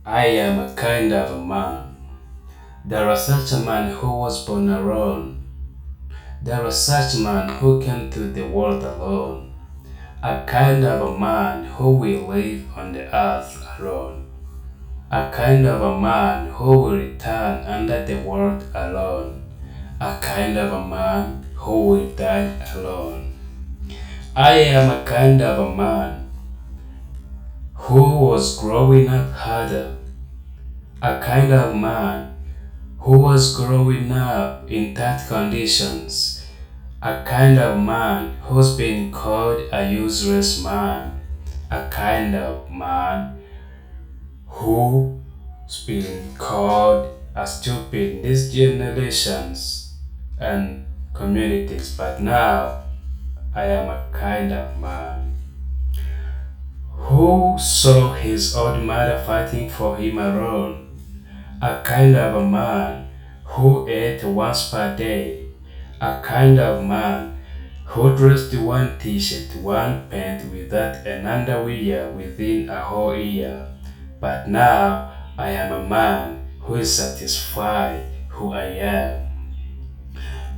I am a kind of a man. There was such a man who was born alone. There was such a man who came to the world alone. A kind of a man who will live on the earth alone. A kind of a man who will return under the world alone. A kind of a man who will die alone. I am a kind of a man who was growing up harder. A kind of man who was growing up in tough conditions. A kind of man who's been called a useless man. A kind of man who's been called a stupid in these generations and communities. But now I am a kind of man who saw his old mother fighting for him alone. A kind of a man who ate once per day. A kind of man who dressed one t-shirt, one pant without an underwear within a whole year. But now I am a man who is satisfied who I am.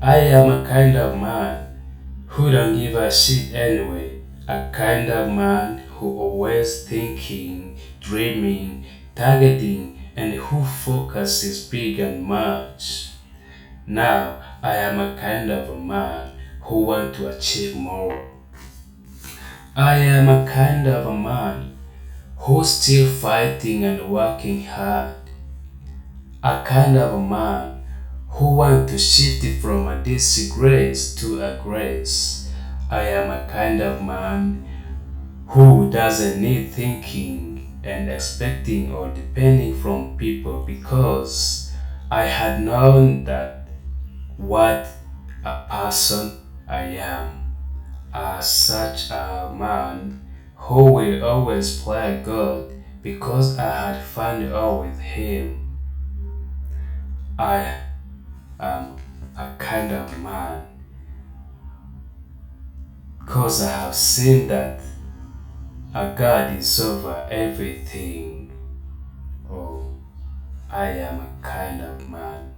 I am a kind of man who don't give a shit anyway. A kind of man who always thinking, dreaming, targeting, and who focuses big and much. Now I am a kind of a man who want to achieve more. I am a kind of a man who's still fighting and working hard. A kind of a man who want to shift it from a disgrace to a grace. I am a kind of man who doesn't need thinking and expecting or depending from people because I had known that what a person I am. As such a man who will always play God because I had found all with him. I am a kind of man because I have seen that a God is over everything. Oh, I am a kind of man.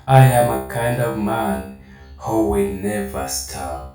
I am a kind of man who will never stop.